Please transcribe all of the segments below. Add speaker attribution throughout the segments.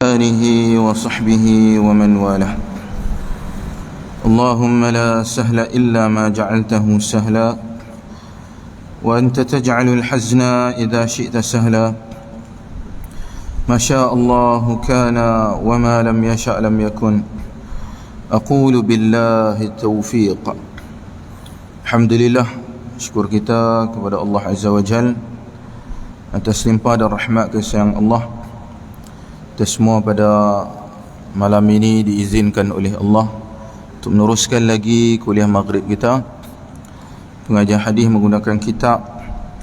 Speaker 1: آله وصحبه ومن والاه. اللهم لا سهل إلا ما جعلته سهلا وأنت تجعل الحزن إذا شئت سهلا. ما شاء الله كان وما لم يشأ لم يكن. أقول بالله التوفيق. Alhamdulillah, syukur kita kepada Allah Azza wa Jal atas limpah dan rahmat kasih sayang Allah. Kita semua pada malam ini diizinkan oleh Allah untuk meneruskan lagi kuliah maghrib kita, pengajian hadis menggunakan kitab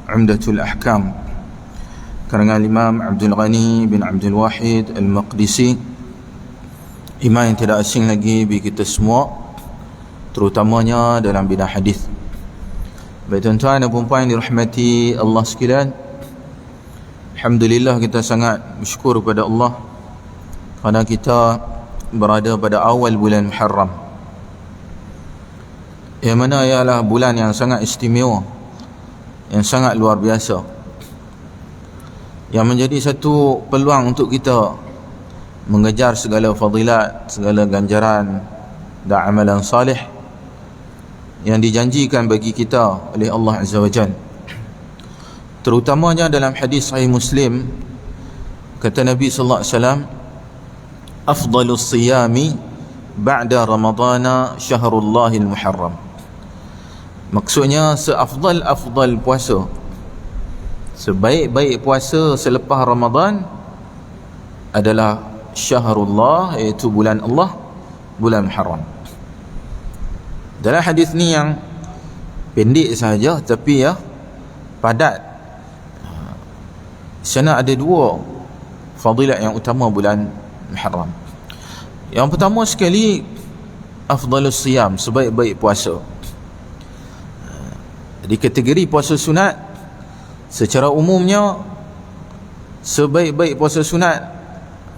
Speaker 1: Umdatul Ahkam karangan Imam Abdul Ghani bin Abdul Wahid Al-Maqdisi, imam yang tidak asing lagi bagi kita semua, terutamanya dalam bidang hadis. Baik tuan-tuan dan puan-puan yang dirahmati Allah sekalian, alhamdulillah kita sangat bersyukur kepada Allah kerana kita berada pada awal bulan Muharram, yang mana ialah bulan yang sangat istimewa, yang sangat luar biasa, yang menjadi satu peluang untuk kita mengejar segala fadilat, segala ganjaran dan amalan salih yang dijanjikan bagi kita oleh Allah Azza wa Jalla. Terutamanya dalam hadis sahih Muslim, kata Nabi sallallahu alaihi wasallam, afdalus siyami ba'da ramadana syahrullahil muharram. Maksudnya seafdal puasa, sebaik-baik puasa selepas Ramadan adalah syahrullah, iaitu bulan Allah, bulan Muharram. Dalam hadis ni yang pendek sahaja tapi padat, sana ada dua fadilat yang utama bulan Muharram. Yang pertama sekali, afdalus siyam, sebaik-baik puasa. Di kategori puasa sunat, secara umumnya sebaik-baik puasa sunat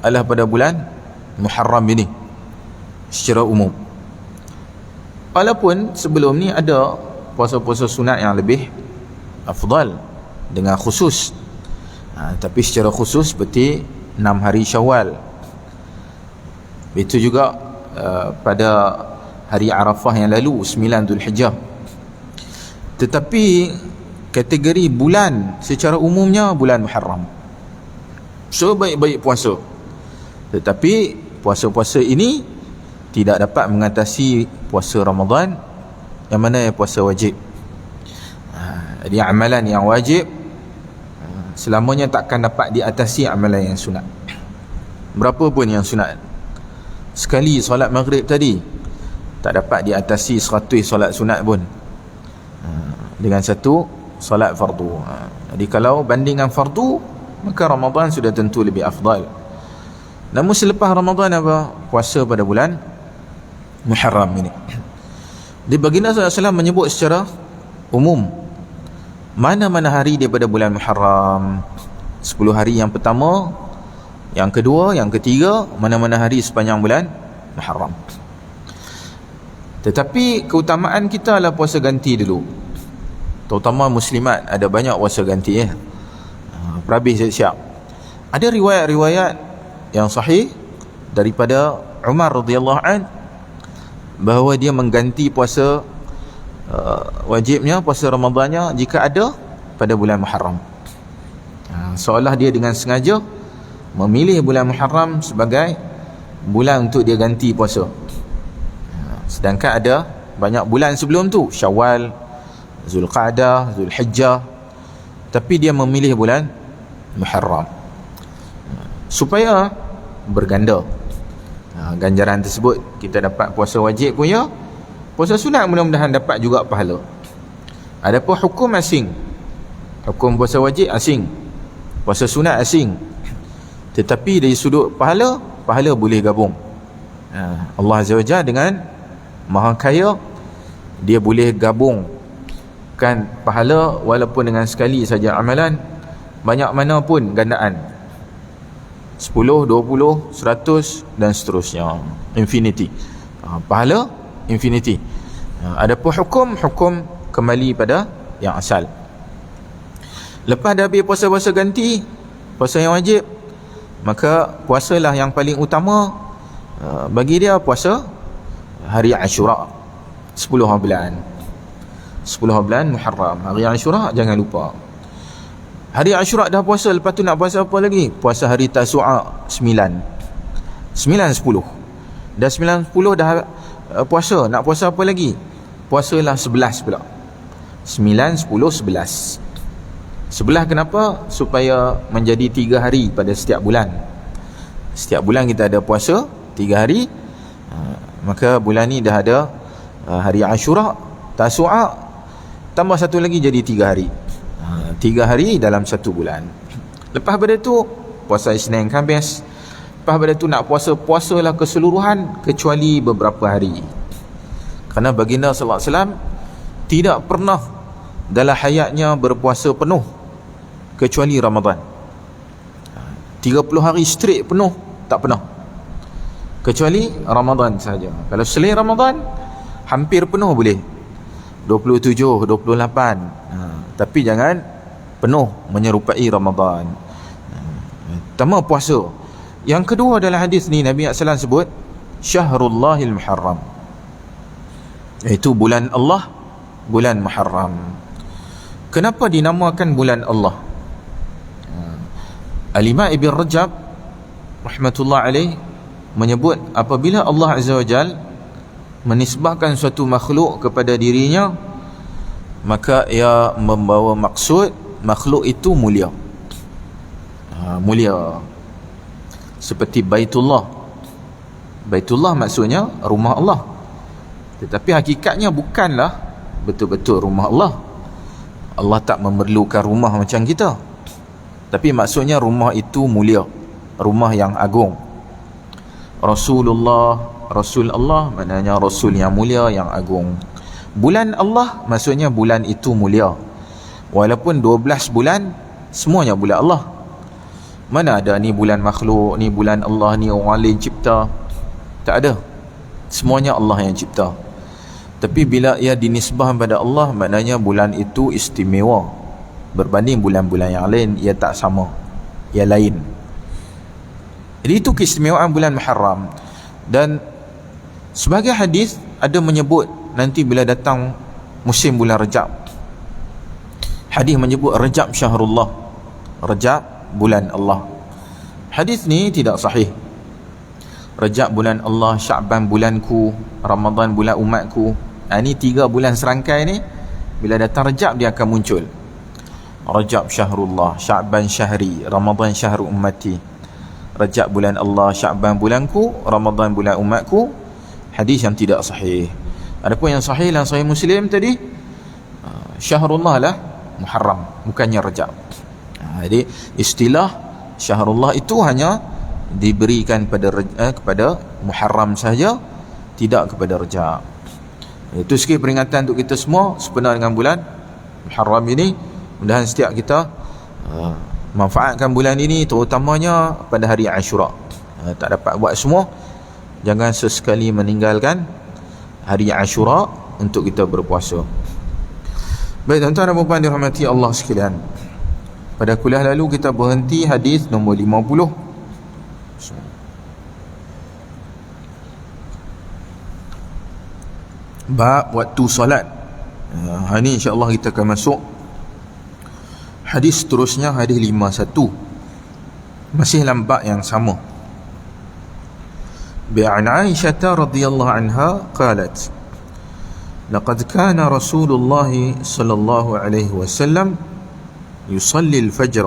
Speaker 1: adalah pada bulan Muharram ini secara umum. Walaupun sebelum ni ada puasa-puasa sunat yang lebih afdal dengan khusus, tapi secara khusus seperti 6 hari Syawal. Itu juga pada hari Arafah yang lalu, 9 Zulhijjah. Tetapi kategori bulan secara umumnya bulan Muharram, sebaik-baik puasa. Tetapi puasa-puasa ini tidak dapat mengatasi puasa Ramadan, yang mana puasa wajib. Jadi amalan yang wajib selamanya takkan dapat diatasi amalan yang sunat, berapa pun yang sunat. Sekali solat maghrib tadi tak dapat diatasi 100 solat sunat pun dengan satu solat fardu. Jadi kalau bandingkan fardu, maka Ramadan sudah tentu lebih afdal. Namun selepas Ramadan apa? Puasa pada bulan Muharram ini. Di baginda SAW menyebut secara umum mana-mana hari daripada bulan Muharram, 10 hari yang pertama, yang kedua, yang ketiga, mana-mana hari sepanjang bulan Muharram. Tetapi keutamaan kita adalah puasa ganti dulu. Terutama muslimat ada banyak puasa ganti perhabis siap-siap. Ada riwayat-riwayat yang sahih daripada Umar radhiyallahu an bahawa dia mengganti puasa wajibnya, puasa Ramadannya jika ada pada bulan Muharram. Seolah dia dengan sengaja memilih bulan Muharram sebagai bulan untuk dia ganti puasa. Sedangkan ada banyak bulan sebelum tu, Syawal, Zulqa'dah, Zulhijjah, tapi dia memilih bulan Muharram supaya berganda ganjaran tersebut. Kita dapat puasa wajib punya, puasa sunat mudah-mudahan dapat juga pahala. Adapun hukum asing, hukum puasa wajib asing, puasa sunat asing, tetapi dari sudut pahala boleh gabung. Allah Azza wa Jalla dengan Maha Kaya, dia boleh gabung kan pahala walaupun dengan sekali saja amalan, banyak mana pun gandaan, 10, 20, 100 dan seterusnya, infinity. Pahala infinity. Adapun hukum kembali pada yang asal. Lepas dah habis puasa-puasa ganti, puasa yang wajib, maka puasalah yang paling utama bagi dia puasa hari Ashura, 10 bulan Muharram. Hari Ashura jangan lupa. Hari Ashura dah puasa, lepas tu nak puasa apa lagi? Puasa hari Tasu'a 9, 10. Dah 9, 10 dah puasa, nak puasa apa lagi? Puasalah 11 pula. 9, 10, 11. 11 kenapa? Supaya menjadi 3 hari pada setiap bulan. Setiap bulan kita ada puasa 3 hari. Maka bulan ni dah ada hari Ashura, Tasu'a, tambah satu lagi jadi 3 hari. 3 hari dalam satu bulan. Lepas pada tu puasa Isnin Khamis. Lepas pada tu nak puasalah keseluruhan kecuali beberapa hari. Kerana baginda sallallahu alaihi wasallam tidak pernah dalam hayatnya berpuasa penuh kecuali Ramadan. 30 hari straight penuh tak pernah, kecuali Ramadan saja. Kalau selain Ramadan hampir penuh boleh, 27, 28, tapi jangan penuh menyerupai Ramadan. Pertama puasa. Yang kedua dalam hadis ni Nabi SAW sebut Syahrullahil Muharram, iaitu bulan Allah, bulan Muharram. Kenapa dinamakan bulan Allah? Al-Imam Ibn Rajab rahmatullah alaih menyebut apabila Allah Azza wa Jal menisbahkan suatu makhluk kepada dirinya, maka ia membawa maksud makhluk itu mulia. Mulia. Seperti Baitullah. Baitullah maksudnya rumah Allah, tetapi hakikatnya bukanlah betul-betul rumah Allah. Allah tak memerlukan rumah macam kita, tapi maksudnya rumah itu mulia, rumah yang agung. Rasulullah, Rasul Allah maknanya Rasul yang mulia, yang agung. Bulan Allah maksudnya bulan itu mulia. Walaupun 12 bulan semuanya bulan Allah. Mana ada ni bulan makhluk, ni bulan Allah, ni orang lain cipta. Tak ada. Semuanya Allah yang cipta. Tapi bila ia dinisbah pada Allah, maknanya bulan itu istimewa berbanding bulan-bulan yang lain. Ia tak sama, ia lain. Jadi itu keistimewaan bulan Muharram. Dan sebagai hadis ada menyebut nanti bila datang musim bulan Rajab, hadis menyebut Rajab Syahrullah, Rajab bulan Allah. Hadis ni tidak sahih. Rajab bulan Allah, Sya'ban bulanku, Ramadan bulan umatku. Ini 3 bulan serangkai ni, bila datang Rajab dia akan muncul. Rajab Syahrullah, Sya'ban syahri, Ramadan syahru ummati. Rajab bulan Allah, Sya'ban bulanku, Ramadan bulan umatku. Hadis yang tidak sahih. Adapun yang sahih dalam Sahih Muslim tadi, Syahrullah lah Muharram, bukannya Rajab. Jadi istilah Syahrullah itu hanya diberikan kepada Muharram saja, tidak kepada Rajab. Itu sikit peringatan untuk kita semua sebenar dengan bulan Muharram ini. Mudah-mudahan setiap kita manfaatkan bulan ini, terutamanya pada hari Ashura. Tak dapat buat semua, jangan sesekali meninggalkan hari Ashura untuk kita berpuasa. Baik tuan-tuan dan puan-puan dirahmati Allah sekalian, pada kuliah lalu kita berhenti hadis nombor 50. Bab waktu solat. Hari ni insya-Allah kita akan masuk hadis seterusnya, hadis 51. Masih dalam bab yang sama. Bi'an Aisyah radhiyallahu anha qalat, laqad kana Rasulullah sallallahu alaihi wasallam يصلي الفجر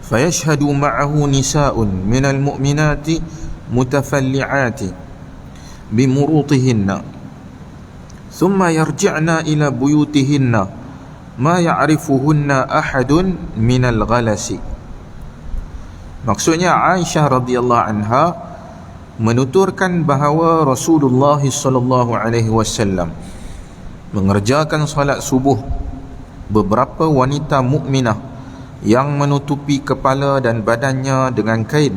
Speaker 1: فيشهد معه نساء من المؤمنات متفلعات بمروطهن ثم يرجعن إلى بيوتهن ما يعرفهن أحد من الغلس. Maksudnya Aisyah radhiyallahu anha menuturkan bahawa Rasulullah sallallahu alaihi wasallam mengerjakan salat subuh beberapa wanita mukminah yang menutupi kepala dan badannya dengan kain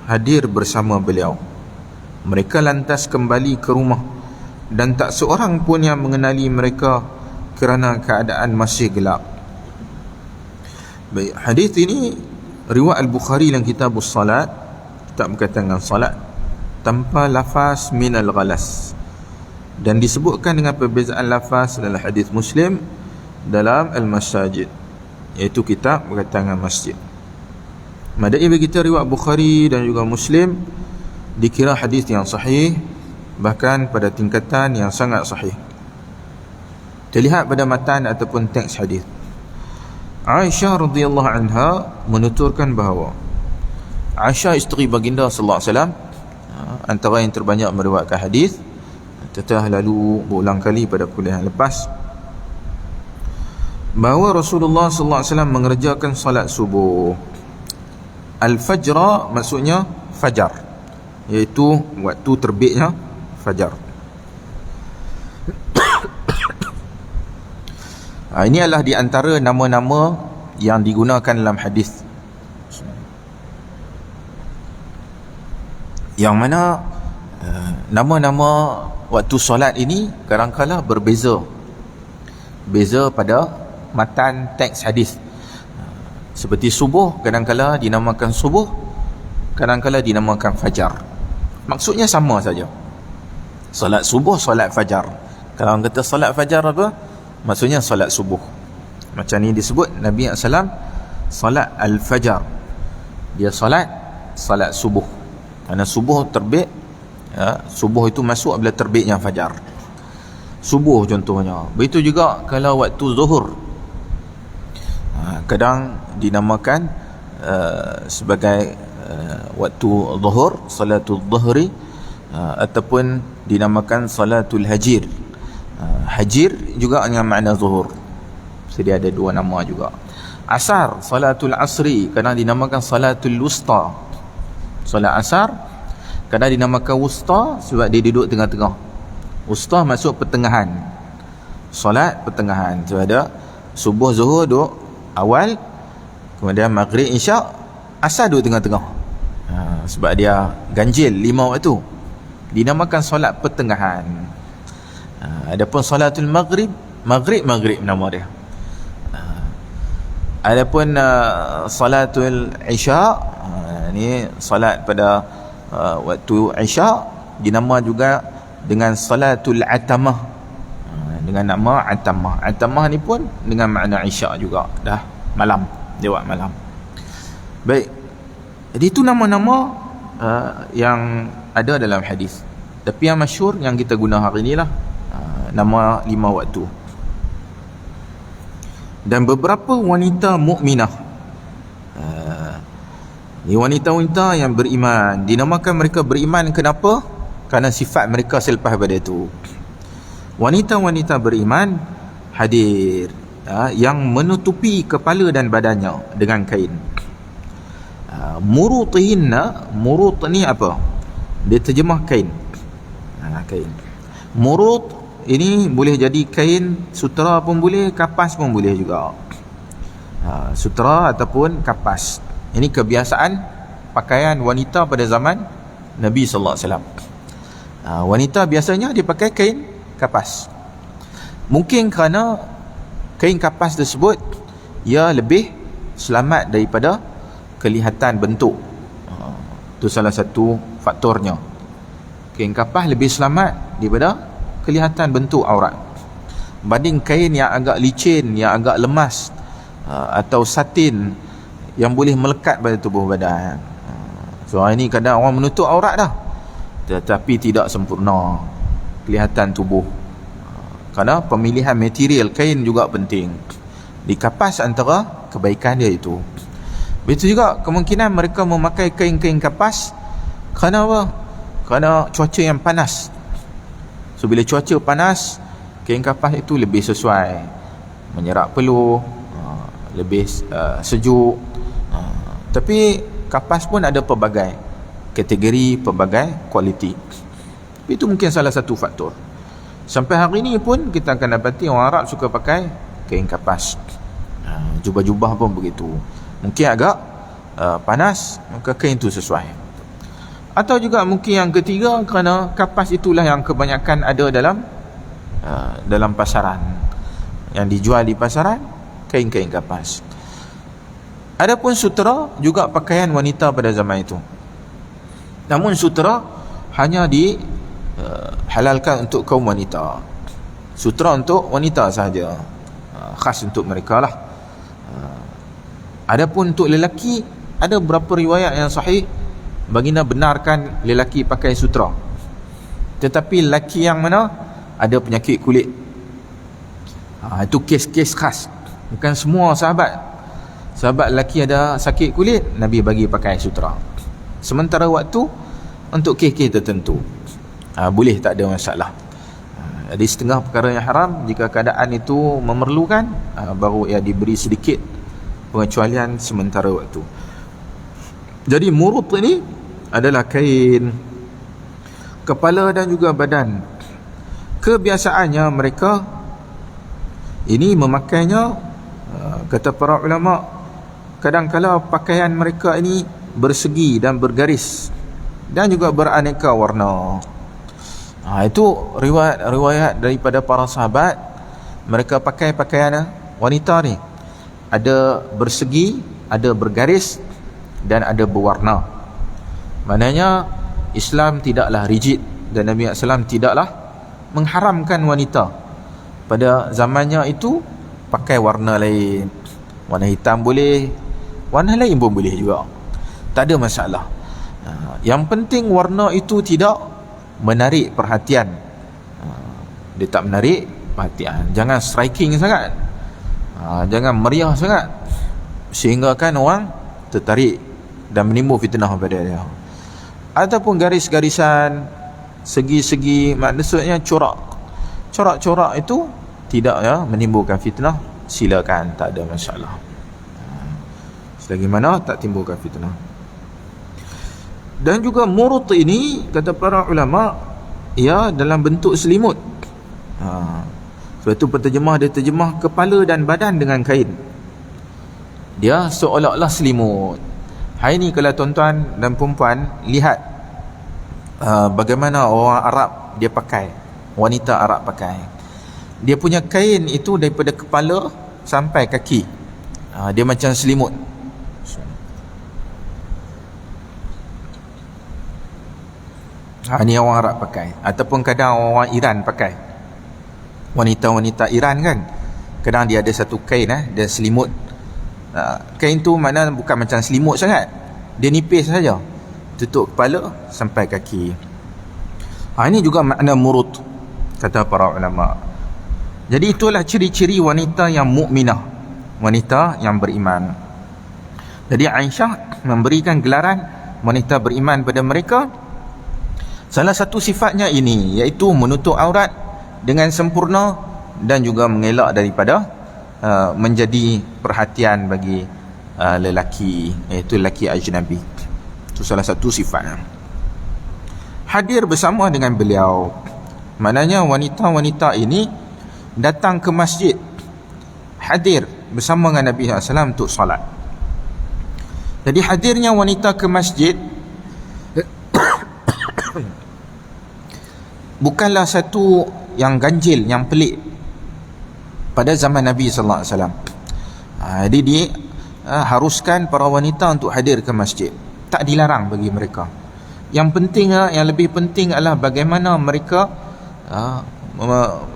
Speaker 1: hadir bersama beliau. Mereka lantas kembali ke rumah dan tak seorang pun yang mengenali mereka kerana keadaan masih gelap. Baik, hadis ini riwayat Al-Bukhari dalam kitab salat, kitab berkaitan dengan salat, tanpa lafaz minal ghalas, dan disebutkan dengan perbezaan lafaz dalam hadis Muslim dalam Al-Masajid, iaitu kitab berkaitan dengan masjid. Madai bagi kita riwayat Bukhari dan juga Muslim dikira hadis yang sahih, bahkan pada tingkatan yang sangat sahih. Terlihat pada matan ataupun teks hadis. Aisyah radhiyallahu anha menuturkan bahawa Aisyah isteri baginda sallallahu alaihi wasallam, antara yang terbanyak meriwayatkan hadis, telah lalu berulang kali pada kuliah yang lepas, bahawa Rasulullah sallallahu alaihi wasallam mengerjakan salat subuh. Al-fajr maksudnya fajar, iaitu waktu terbitnya fajar. Ini adalah di antara nama-nama yang digunakan dalam hadis, yang mana nama-nama waktu solat ini kadang-kadang berbeza pada matan teks hadis. Seperti subuh, kadang-kadang dinamakan subuh, kadang-kadang dinamakan fajar. Maksudnya sama saja. Solat subuh, solat fajar. Kalau orang kata solat fajar apa? Maksudnya solat subuh. Macam ni disebut Nabi SAW solat al-fajar. Dia solat subuh. Kerana subuh terbit, subuh itu masuk bila terbitnya fajar. Subuh contohnya. Begitu juga kalau waktu zuhur, kadang dinamakan sebagai waktu zuhur, salatul zuhri, ataupun dinamakan salatul hajir. Hajir juga dengan makna zuhur. Jadi ada dua nama juga. Asar, salatul asri, kadang dinamakan salatul wusta. Solat asar kadang dinamakan wusta sebab dia duduk tengah-tengah. Wusta masuk pertengahan, solat pertengahan. So ada subuh zuhur duduk awal, kemudian maghrib isyak, asar duduk tengah-tengah. Sebab dia ganjil 5 waktu, dinamakan solat pertengahan. Adapun salatul maghrib nama dia. Adapun salatul isyak, ni salat pada waktu isyak, dinama juga dengan salatul atamah, dengan nama atamah. Atamah ni pun dengan makna isyak juga, dah malam, lewat malam. Baik, jadi itu nama-nama yang ada dalam hadis. Tapi yang masyhur yang kita guna hari inilah nama 5 waktu. Dan beberapa wanita mukminah, ini wanita-wanita yang beriman, dinamakan mereka beriman kenapa? Kerana sifat mereka selepas pada itu. Wanita-wanita beriman hadir, yang menutupi kepala dan badannya dengan kain. Murutihinna, murut ni apa? Dia terjemah kain. Kain. Murut ini boleh jadi kain sutera pun boleh, kapas pun boleh juga. Sutera ataupun kapas. Ini kebiasaan pakaian wanita pada zaman Nabi sallallahu alaihi wasallam. Wanita biasanya dia pakai kain kapas. Mungkin kerana kain kapas tersebut ia lebih selamat daripada kelihatan bentuk. Itu salah satu faktornya. Kain kapas lebih selamat daripada kelihatan bentuk aurat, banding kain yang agak licin, yang agak lemas, atau satin yang boleh melekat pada tubuh badan. So ini kadang orang menutup aurat dah, tetapi tidak sempurna kelihatan tubuh. Kerana pemilihan material kain juga penting. Dikapas antara kebaikan dia itu. Begitu juga kemungkinan mereka memakai kain-kain kapas kerana apa? Kerana cuaca yang panas. So bila cuaca panas, kain kapas itu lebih sesuai, menyerap peluh, lebih sejuk. Tapi kapas pun ada pelbagai kategori, pelbagai kualiti. Itu mungkin salah satu faktor. Sampai hari ini pun kita akan dapati orang Arab suka pakai kain kapas. Jubah-jubah pun begitu. Mungkin agak panas, maka kain itu sesuai. Atau juga mungkin yang ketiga, kerana kapas itulah yang kebanyakan ada dalam pasaran. Yang dijual di pasaran, kain-kain kapas. Adapun sutera juga pakaian wanita pada zaman itu. Namun sutera hanya dihalalkan untuk kaum wanita. Sutera untuk wanita sahaja, khas untuk mereka lah. Adapun untuk lelaki, ada beberapa riwayat yang sahih baginda benarkan lelaki pakai sutera. Tetapi lelaki yang mana ada penyakit kulit, itu kes-kes khas. Bukan semua sahabat lelaki ada sakit kulit, Nabi bagi pakai sutera. Sementara waktu untuk kes-kes tertentu, boleh, tak ada masalah. Jadi setengah perkara yang haram, jika keadaan itu memerlukan, baru ia diberi sedikit pengecualian sementara waktu. Jadi murut ini adalah kain kepala dan juga badan. Kebiasaannya mereka ini memakainya, kata para ulama, kadang-kala pakaian mereka ini bersegi dan bergaris dan juga beraneka warna. Itu riwayat daripada para sahabat. Mereka pakai pakaian wanita ni, ada bersegi, ada bergaris dan ada berwarna. Maknanya Islam tidaklah rigid, dan Nabi SAW tidaklah mengharamkan wanita pada zamannya itu pakai warna lain. Warna hitam boleh, warna lain pun boleh juga, tak ada masalah. Yang penting warna itu tidak menarik perhatian. Dia tak menarik perhatian, jangan striking sangat, jangan meriah sangat, sehingga kan orang tertarik dan menimbul fitnah pada dia. Ataupun garis-garisan, segi-segi, maksudnya corak-corak itu tidak menimbulkan fitnah, silakan, tak ada masalah. Selagi mana tak timbulkan fitnah. Dan juga murut ini, kata para ulama, dalam bentuk selimut. Sebab itu penterjemah dia terjemah kepala dan badan dengan kain. Dia seolah-olah selimut. Hari ni kalau tuan-tuan dan perempuan lihat bagaimana orang Arab dia pakai, wanita Arab pakai, dia punya kain itu daripada kepala sampai kaki, dia macam selimut. Ni orang Arab pakai. Ataupun kadang orang Iran pakai, wanita-wanita Iran kan, kadang dia ada satu kain dia selimut. Kain tu mana bukan macam selimut sangat, dia nipis saja, tutup kepala sampai kaki. Ini juga makna murut, kata para ulama. Jadi itulah ciri-ciri wanita yang mukminah, wanita yang beriman. Jadi Aisyah memberikan gelaran wanita beriman pada mereka. Salah satu sifatnya ini, iaitu menutup aurat dengan sempurna dan juga mengelak daripada menjadi perhatian bagi lelaki, iaitu lelaki ajnabi. Itu salah satu sifatnya. Hadir bersama dengan beliau, maknanya wanita-wanita ini datang ke masjid, hadir bersama dengan Nabi SAW untuk salat. Jadi hadirnya wanita ke masjid bukanlah satu yang ganjil, yang pelik pada zaman Nabi sallallahu alaihi wasallam. Jadi dia haruskan para wanita untuk hadir ke masjid, tak dilarang bagi mereka. Yang penting, yang lebih penting adalah bagaimana mereka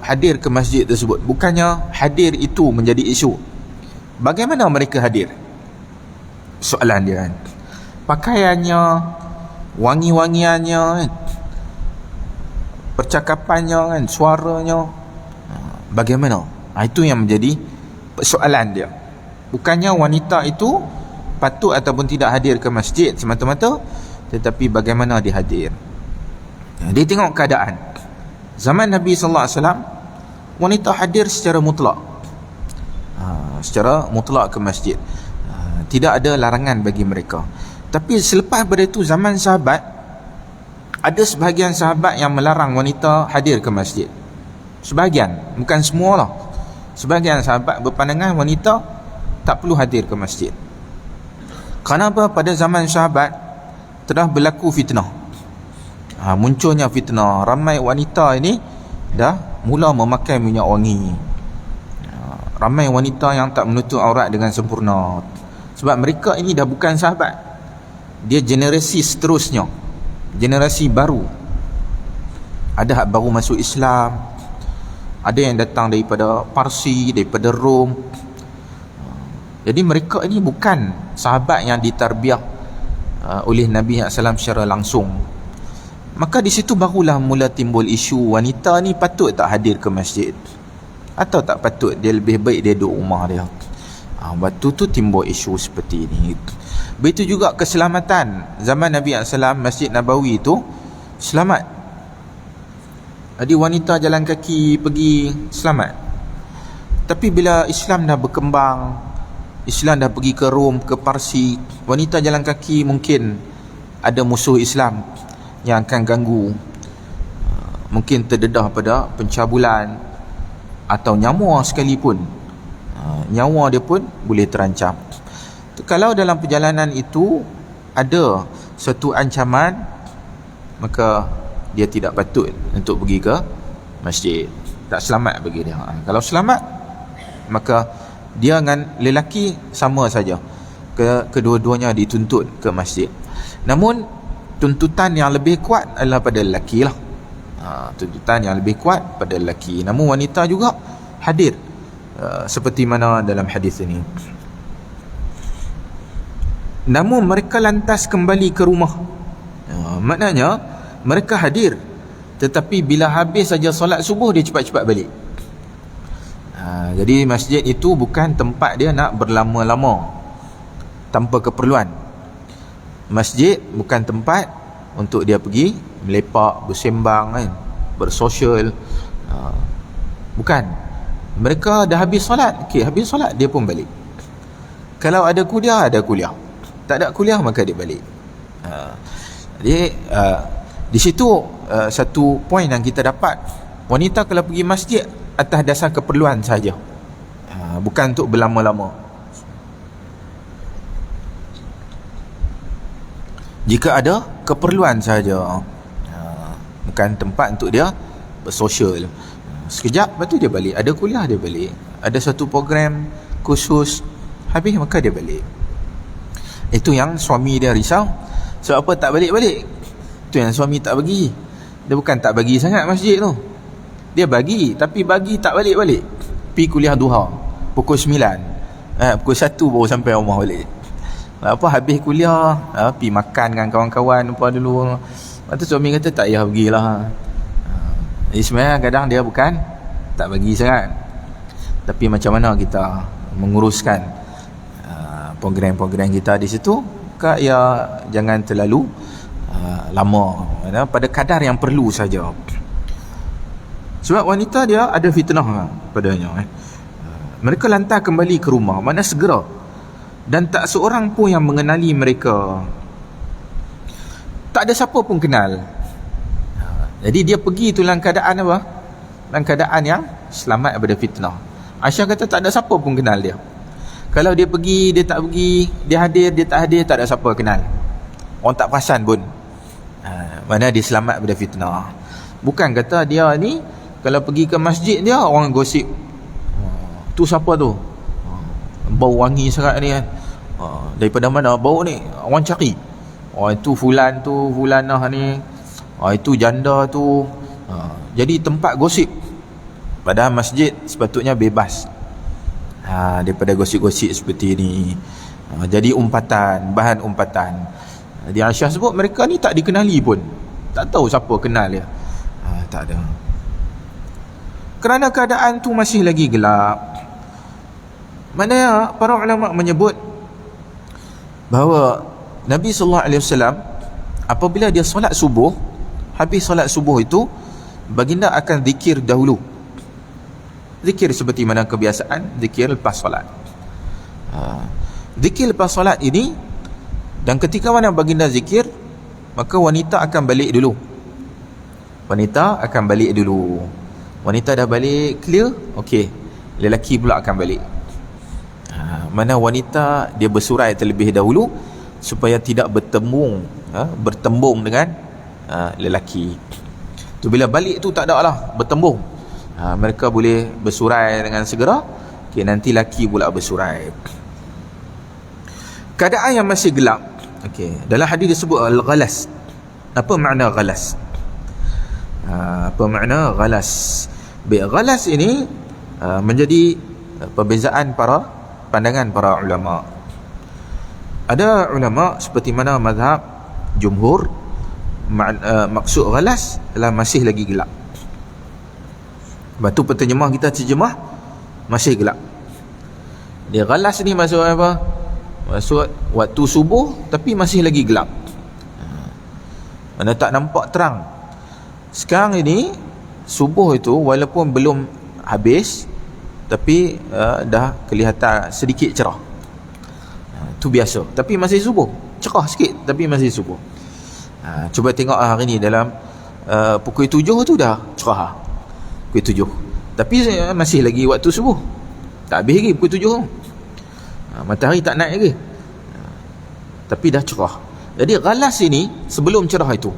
Speaker 1: hadir ke masjid tersebut. Bukannya hadir itu menjadi isu. Bagaimana mereka hadir? Soalan dia kan. Pakaiannya, wangi-wangiannya kan, percakapannya kan, suaranya, bagaimana? Itu yang menjadi soalan dia. Bukannya wanita itu patut ataupun tidak hadir ke masjid semata-mata, tetapi bagaimana dia hadir. Dia tengok keadaan. Zaman Nabi sallallahu alaihi wasallam, wanita hadir secara mutlak, secara mutlak ke masjid, tidak ada larangan bagi mereka. Tapi selepas pada itu, zaman sahabat, ada sebahagian sahabat yang melarang wanita hadir ke masjid. Sebahagian, bukan semualah. Sebahagian sahabat berpandangan wanita tak perlu hadir ke masjid. Kenapa? Pada zaman sahabat telah berlaku fitnah, munculnya fitnah. Ramai wanita ini dah mula memakai minyak wangi. Ramai wanita yang tak menutup aurat dengan sempurna. Sebab mereka ini dah bukan sahabat, dia generasi seterusnya, generasi baru. Ada hak baru masuk Islam, ada yang datang daripada Parsi, daripada Rom. Jadi mereka ini bukan sahabat yang ditarbiah oleh Nabi SAW secara langsung. Maka di situ barulah mula timbul isu wanita ni patut tak hadir ke masjid, atau tak patut, dia lebih baik dia duduk rumah dia. Waktu tu timbul isu seperti ini. Begitu juga keselamatan. Zaman Nabi SAW, Masjid Nabawi tu selamat. Jadi wanita jalan kaki pergi selamat. Tapi bila Islam dah berkembang, Islam dah pergi ke Rom, ke Parsi, wanita jalan kaki mungkin ada musuh Islam yang akan ganggu, mungkin terdedah pada pencabulan atau nyawa sekalipun. Nyawa dia pun boleh terancam. Kalau dalam perjalanan itu ada satu ancaman, maka dia tidak patut untuk pergi ke masjid. Tak selamat bagi dia. Kalau selamat, maka dia dengan lelaki sama saja, kedua-duanya dituntut ke masjid. Namun tuntutan yang lebih kuat adalah pada lelaki lah. Tuntutan yang lebih kuat pada lelaki. Namun wanita juga hadir, seperti mana dalam hadis ini. Namun mereka lantas kembali ke rumah. Maknanya mereka hadir, tetapi bila habis saja solat subuh, dia cepat-cepat balik. Jadi masjid itu bukan tempat dia nak berlama-lama tanpa keperluan. Masjid bukan tempat untuk dia pergi melepak, bersembang kan, bersosial. Bukan. Mereka dah habis solat, okey, habis solat dia pun balik. Kalau ada kuliah, ada kuliah. Tak ada kuliah, maka dia balik. Jadi di situ satu poin yang kita dapat, wanita kalau pergi masjid atas dasar keperluan saja, bukan untuk berlama-lama. Jika ada keperluan saja, bukan tempat untuk dia bersosial. Sekejap, lepas tu dia balik. Ada kuliah, dia balik. Ada satu program khusus, habis maka dia balik. Itu yang suami dia risau. Sebab apa tak balik-balik? Itu yang suami tak bagi. Dia bukan tak bagi sangat masjid tu, dia bagi, tapi bagi tak balik-balik. Pergi kuliah duha pukul 9, pukul 1 baru sampai rumah balik. Apa habis kuliah, pergi makan dengan kawan-kawan apa dulu. Lepas tu suami kata tak payah pergilah. Jadi sebenarnya kadang dia bukan tak bagi sangat, tapi macam mana kita menguruskan program-program kita di situ, ya jangan terlalu lama, pada kadar yang perlu saja. Sebab wanita dia ada fitnah padanya. Mereka lantar kembali ke rumah, mana segera, dan tak seorang pun yang mengenali mereka. Tak ada siapa pun kenal. Jadi dia pergi tu dalam keadaan apa? Dalam keadaan yang selamat daripada fitnah. Aisyah kata tak ada siapa pun kenal dia. Kalau dia pergi, dia tak pergi, dia hadir, dia tak hadir, tak ada siapa kenal. Orang tak perasan pun. Mana dia selamat daripada fitnah. Bukan kata dia ni kalau pergi ke masjid dia orang gosip, tu siapa tu, bau wangi sangat ni kan, daripada mana bau ni, orang cari, itu fulan tu, fulanah ni, itu janda tu. Jadi tempat gosip. Padahal masjid sepatutnya bebas daripada gosip-gosip seperti ini. Jadi umpatan, bahan umpatan. Di Aisyah sebut mereka ni tak dikenali pun, tak tahu siapa kenal dia. Tak ada. Kerana keadaan tu masih lagi gelap. Mana para ulama menyebut bahawa Nabi SAW apabila dia solat subuh, habis solat subuh itu baginda akan zikir dahulu. Zikir seperti mana kebiasaan, zikir lepas solat. Zikir lepas solat ini, dan ketika mana baginda zikir, maka wanita akan balik dulu. Wanita akan balik dulu. Wanita dah balik clear, okey, lelaki pula akan balik. Mana wanita dia bersurai terlebih dahulu supaya tidak bertembung dengan lelaki. Tu bila balik tu tak ada lah bertembung. Mereka boleh bersurai dengan segera. Okey, nanti lelaki pula bersurai. keadaan yang masih gelap. Okey, dalam hadis disebut al-ghalas. Apa makna ghalas? Apa makna ghalas? Ghalas ini menjadi perbezaan pandangan para ulama. Ada ulama seperti mana mazhab jumhur, maksud ghalas adalah masih lagi gelap. Batu penterjemah kita terjemah masih gelap. Dia ghalas ni maksud apa? Maksud waktu subuh tapi masih lagi gelap. Mana tak nampak terang. Sekarang ini subuh itu walaupun belum habis tapi dah kelihatan sedikit cerah. Itu biasa. Tapi masih subuh. Cerah sikit tapi masih subuh. Cuba tengok hari ni dalam pukul 7 tu dah cerah. Pukul 7. Tapi masih lagi waktu subuh. Tak habis lagi pukul 7. Matahari tak naik lagi. Tapi dah cerah. Jadi ghalas ini sebelum cerah itu.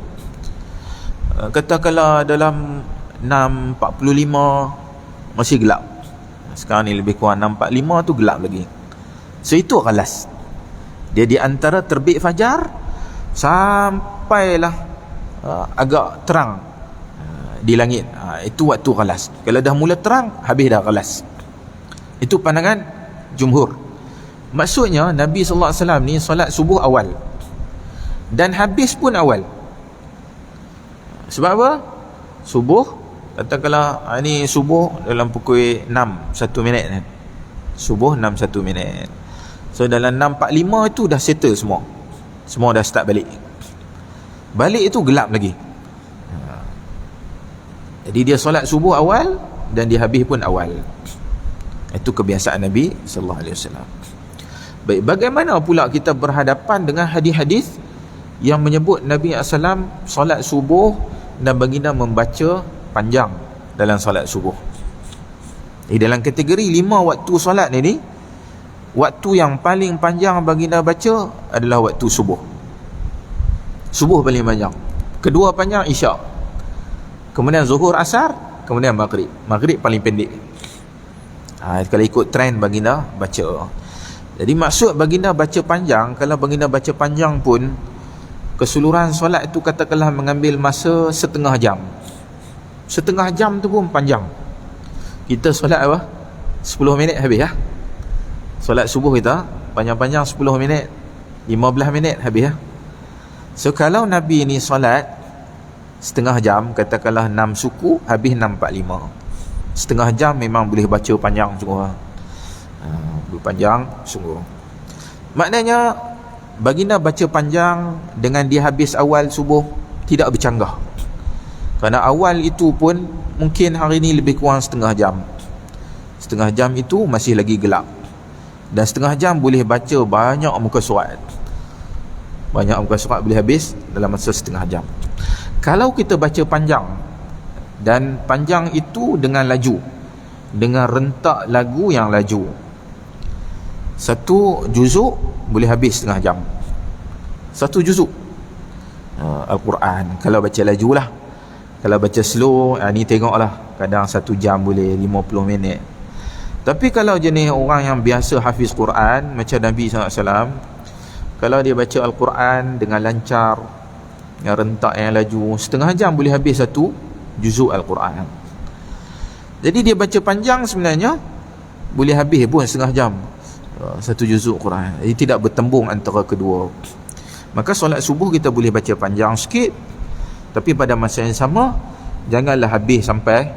Speaker 1: Katakanlah dalam 6.45 masih gelap. Sekarang ni lebih kurang 6.45 tu gelap lagi. So itu ghalas. Dia di antara terbit fajar sampailah agak terang di langit. Itu waktu ghalas. Kalau dah mula terang, habis dah ghalas. Itu pandangan jumhur. Maksudnya Nabi sallallahu alaihi wasallam ni solat subuh awal dan habis pun awal. Sebab apa? Subuh katakanlah ni subuh dalam pukul 6 1 minit kan. Subuh 6 1 minit. So dalam 6.45 itu dah settle semua. Semua dah start balik. Balik itu gelap lagi. Jadi dia solat subuh awal dan dia habis pun awal. Itu kebiasaan Nabi sallallahu alaihi wasallam. Baik, bagaimana pula kita berhadapan dengan hadis-hadis yang menyebut Nabi SAW solat subuh dan baginda membaca panjang dalam solat subuh? Dalam kategori 5 waktu solat ni, waktu yang paling panjang baginda baca adalah waktu subuh. Subuh paling panjang. Kedua panjang isyak. Kemudian zuhur, asar, kemudian maghrib. Maghrib paling pendek. Kalau ikut trend baginda baca. Jadi maksud baginda baca panjang, kalau baginda baca panjang pun keseluruhan solat itu katakanlah mengambil masa setengah jam. Setengah jam tu pun panjang. Kita solat apa? 10 minit habis ya. Solat subuh kita panjang-panjang 10 minit, 15 minit habis ya. So kalau Nabi ni solat setengah jam, katakanlah 6 suku, habis 6.45. Setengah jam memang boleh baca panjang sungguh. Panjang sungguh. Maknanya baginda baca panjang dengan dia habis awal subuh tidak bercanggah. Kerana awal itu pun mungkin hari ni lebih kurang setengah jam. Setengah jam itu masih lagi gelap. Dan setengah jam boleh baca banyak muka surat. Banyak muka surat boleh habis dalam masa setengah jam. Kalau kita baca panjang, dan panjang itu dengan laju, dengan rentak lagu yang laju, satu juzuk boleh habis setengah jam. Satu juzuk Al-Quran kalau baca laju lah. Kalau baca slow, ni tengoklah, kadang 1 jam boleh 50 minit. Tapi kalau jenis orang yang biasa hafiz Quran macam Nabi SAW, kalau dia baca Al-Quran dengan lancar, yang rentak yang laju, setengah jam boleh habis satu juzuk Al-Quran. Jadi dia baca panjang sebenarnya boleh habis pun setengah jam satu juzuk Quran. Jadi tidak bertembung antara kedua. Maka solat subuh kita boleh baca panjang sikit, tapi pada masa yang sama janganlah habis sampai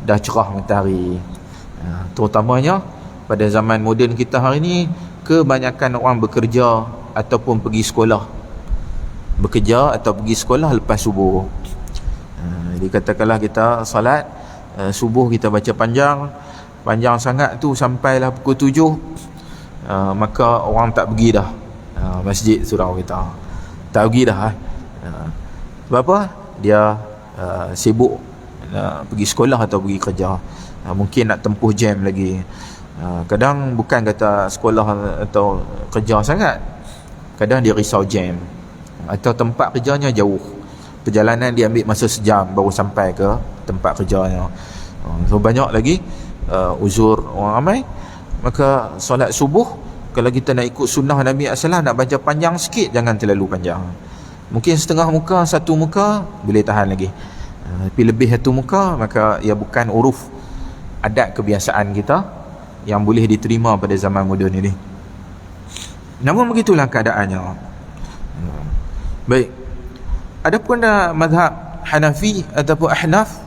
Speaker 1: dah cerah matahari. Terutamanya pada zaman moden kita hari ni, kebanyakan orang bekerja ataupun pergi sekolah. Bekerja atau pergi sekolah lepas subuh. Jadi katakanlah kita solat subuh, kita baca panjang sangat tu sampailah pukul 7, maka orang tak pergi dah masjid surau kita. Tak pergi dah. Sebab apa? Dia sibuk nak pergi sekolah atau pergi kerja. Mungkin nak tempuh jam lagi. Kadang bukan kata sekolah atau kerja sangat, kadang dia risau jam, atau tempat kerjanya jauh, perjalanan dia ambil masa sejam baru sampai ke tempat kerjanya. So banyak lagi uzur orang ramai. Maka solat subuh Kalau kita nak ikut sunnah Nabi SAW, nak baca panjang sikit, jangan terlalu panjang. Mungkin setengah muka, satu muka boleh tahan lagi. Tapi lebih satu muka, maka ia bukan uruf adat kebiasaan kita yang boleh diterima pada zaman moden ini. Namun begitulah keadaannya. Baik. Adapun mazhab Hanafi ataupun Ahnaf,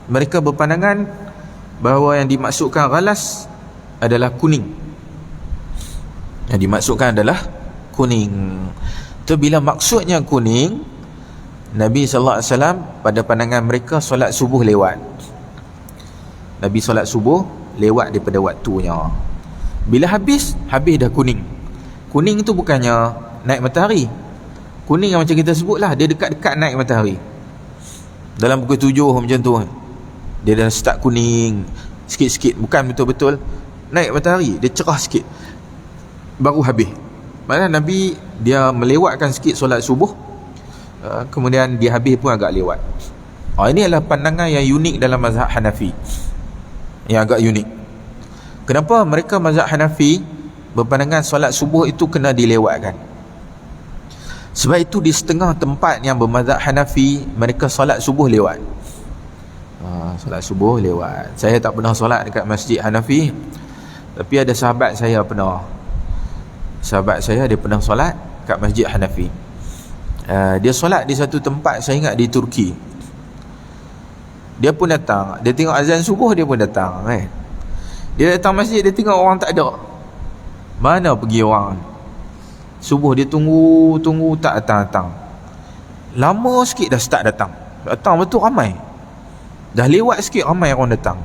Speaker 1: mereka berpandangan bahawa yang dimaksudkan ghalas adalah kuning. Yang dimaksudkan adalah kuning. Tu bila maksudnya kuning, Nabi SAW pada pandangan mereka solat subuh lewat. Nabi solat subuh lewat daripada waktunya. Bila habis dah kuning. Kuning tu bukannya naik matahari. Kuning yang macam kita sebut lah, dia dekat-dekat naik matahari. Dalam pukul 7 macam tu, dia dah start kuning sikit-sikit, bukan betul-betul naik matahari, dia cerah sikit baru habis. Maksudnya Nabi dia melewatkan sikit solat subuh, kemudian dia habis pun agak lewat. Ini adalah pandangan yang unik dalam mazhab Hanafi, yang agak unik. Kenapa mereka mazhab Hanafi berpandangan solat subuh itu kena dilewatkan? Sebab itu di setengah tempat yang bermazhab Hanafi, mereka solat subuh lewat. Solat subuh lewat. Saya tak pernah solat dekat masjid Hanafi, tapi ada sahabat saya pernah. Sahabat saya dia pernah solat kat masjid Hanafi. Dia solat di satu tempat, saya ingat di Turki. Dia pun datang, dia tengok azan subuh, dia pun datang. Dia datang masjid, dia tengok orang tak ada. Mana pergi orang? Subuh dia tunggu tak datang. Lama sikit dah start datang. Datang betul ramai. Dah lewat sikit ramai orang datang.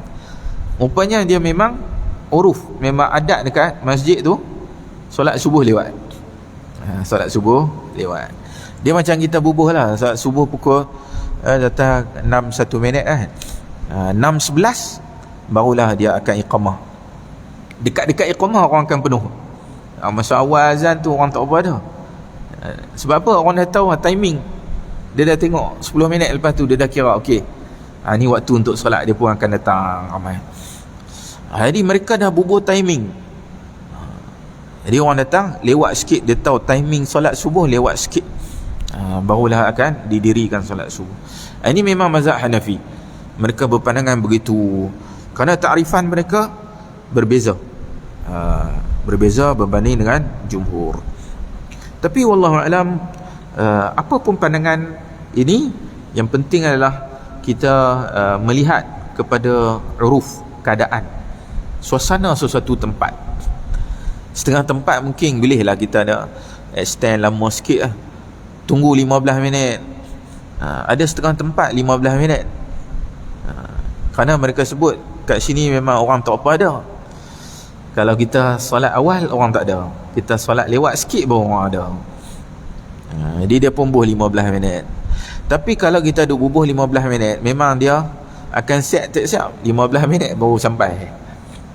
Speaker 1: Rupanya dia memang uruf, memang adat dekat masjid tu solat subuh lewat. Solat subuh lewat. Dia macam kita bubuh lah, solat subuh pukul datang 6:01 kan. 6:11 barulah dia akan iqamah. Dekat-dekat iqamah orang akan penuh. Masa awal azan tu orang tak apa dah. Sebab apa? Orang dah tahu timing. Dia dah tengok 10 minit lepas tu dia dah kira okey. Ni waktu untuk solat, dia pun akan datang ramai. Jadi mereka dah bubuh timing. Jadi orang datang lewat sikit, dia tahu timing solat subuh lewat sikit, barulah akan didirikan solat subuh. Ini memang mazhab Hanafi. Mereka berpandangan begitu kerana takrifan mereka berbeza. Berbeza berbanding dengan jumhur. Tapi wallahu alam, apa pun pandangan ini, yang penting adalah kita melihat kepada uruf, keadaan, suasana sesuatu tempat. Setengah tempat mungkin bolehlah kita ada extend lama sikit lah, tunggu 15 minit. Ada setengah tempat 15 minit, kerana mereka sebut kat sini memang orang tak apa ada. Kalau kita solat awal orang tak ada, kita solat lewat sikit baru orang ada. Jadi dia pun bubuh 15 minit. Tapi kalau kita duk bubuh 15 minit, memang dia akan set tak siap 15 minit baru sampai.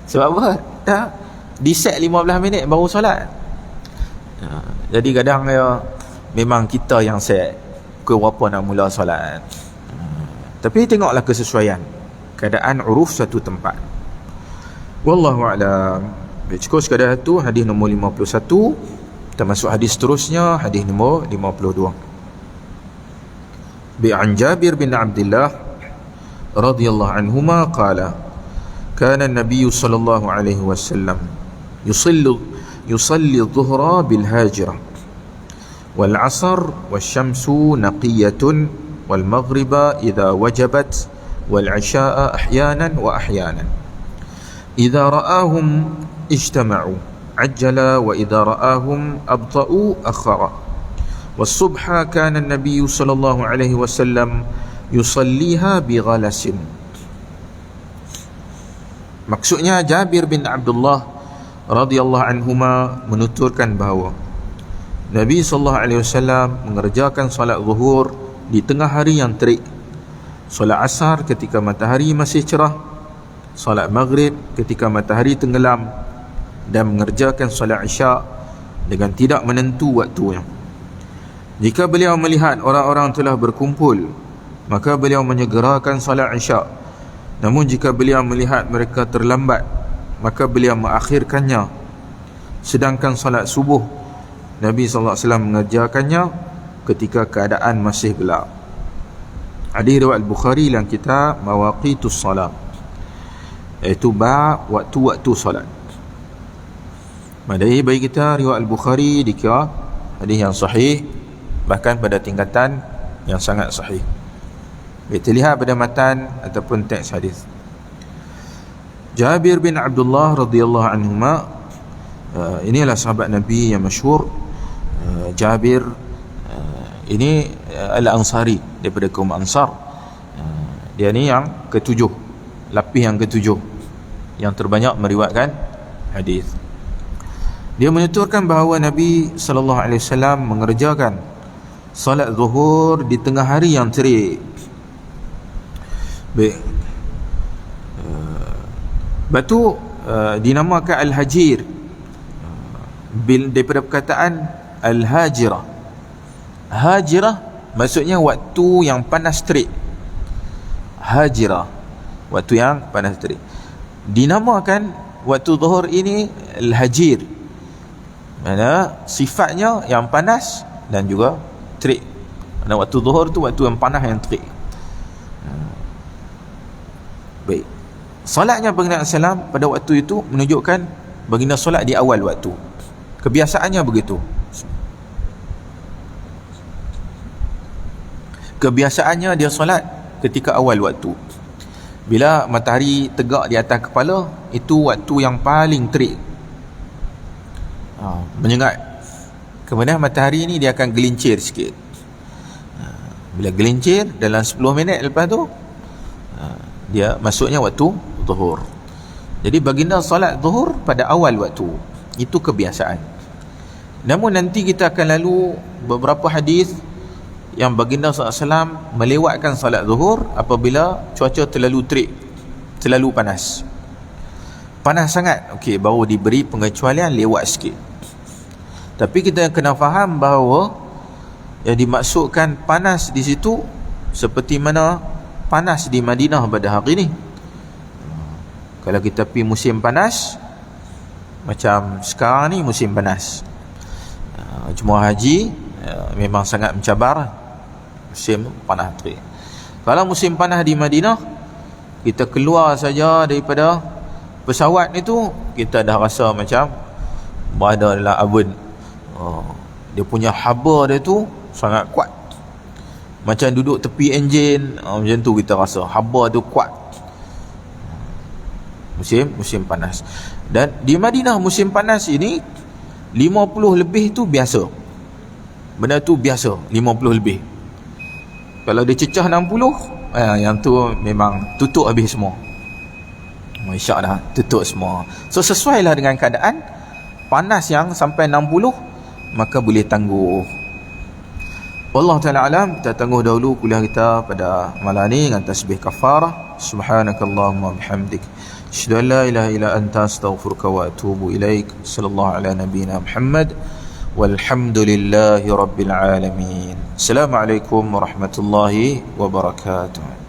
Speaker 1: Sebab apa? Dah di set 15 minit baru solat. Jadi kadang dia memang kita yang set pukul berapa nak mula solat. Tapi tengoklah kesesuaian keadaan uruf satu tempat. Wallahu a'lam. Cukup sekadar itu hadis nombor 51. Kita masuk hadis seterusnya, hadis nombor 52. Bi'an Jabir bin Abdullah radhiyallahu anhuma qala kana an-nabiy sallallahu alaihi wasallam yusalli adh-dhuhra bil hajirah wal 'asr wasyamsu naqiyatun wal maghriba idha wajabat wal 'isha'a ahyanan wa ahyanan. إذا رآهم اجتمعوا عجل وإذا رآهم أبطأوا أخر والصبح كان النبي صلى الله عليه وسلم يصليها بغلس. Maksudnya Jabir bin Abdullah radhiyallahu anhuma menuturkan bahawa Nabi sallallahu alaihi wasallam mengerjakan solat zuhur di tengah hari yang terik, solat asar ketika matahari masih cerah, solat maghrib ketika matahari tenggelam, dan mengerjakan solat isyak dengan tidak menentu waktunya. Jika beliau melihat orang-orang telah berkumpul, maka beliau menyegerakan solat isyak. Namun jika beliau melihat mereka terlambat, maka beliau mengakhirkannya. Sedangkan solat subuh Nabi SAW mengerjakannya ketika keadaan masih gelap. Hadis riwayat Bukhari dalam kitab Mawaqitus Salat, iaitu bab waktu-waktu solat. Madai bagi kita riwayat Al-Bukhari dikira hadis yang sahih, bahkan pada tingkatan yang sangat sahih. Kita lihat pada matan ataupun teks hadis. Jabir bin Abdullah radhiyallahu anhuma, inilah sahabat Nabi yang masyhur. Jabir ini Al-Ansari, daripada kaum Ansar. Dia ni yang ketujuh, lapis yang ketujuh yang terbanyak meriwayatkan hadis. Dia menuturkan bahawa Nabi SAW mengerjakan solat zuhur di tengah hari yang terik. Baik. Batu dinamakan Al-Hajir daripada perkataan Al-Hajirah. Hajirah maksudnya waktu yang panas terik. Hajirah, waktu yang panas terik. Dinamakan waktu zuhur ini Al-Hajir, mana sifatnya yang panas dan juga terik. Mana waktu zuhur tu waktu yang panas yang terik. Baik. Solatnya baginda SAW pada waktu itu menunjukkan baginda solat di awal waktu. Kebiasaannya begitu. Kebiasaannya dia solat ketika awal waktu. Bila matahari tegak di atas kepala, itu waktu yang paling terik, menyengat. Kemudian matahari ni dia akan gelincir sikit. Bila gelincir, dalam 10 minit lepas tu dia masuknya waktu zuhur. Jadi baginda solat zuhur pada awal waktu. Itu kebiasaan. Namun nanti kita akan lalu beberapa hadis yang baginda SAW melewatkan solat zuhur apabila cuaca terlalu terik, terlalu panas. Panas sangat, okey, baru diberi pengecualian lewat sikit. Tapi kita kena faham bahawa yang dimaksudkan panas di situ seperti mana panas di Madinah pada hari ini. Kalau kita pergi musim panas, macam sekarang ni musim panas, jemaah haji memang sangat mencabar musim panas terik. Kalau musim panas di Madinah, kita keluar saja daripada pesawat itu, kita dah rasa macam berada dalam oven. Dia punya haba dia tu sangat kuat, macam duduk tepi enjin, macam tu kita rasa haba tu kuat. Musim panas. Dan di Madinah musim panas ini 50 lebih tu biasa. Benda tu biasa, 50 lebih. Kalau dia cecah 60, yang tu memang tutup habis semua. Isyak dah tutup semua. So sesuailah dengan keadaan. Panas yang sampai 60, maka boleh tangguh. Wallahu ta'ala alam. Kita tangguh dahulu kuliah kita pada malam ni dengan tasbih kafarah. Subhanakallahumma bihamdik, asyhadu an la ilaha illa anta, astaghfiruka wa atubu ilaik. Sallallahu ala nabiyyina Muhammad walhamdulillahi rabbil alamin. Assalamualaikum warahmatullahi wabarakatuh.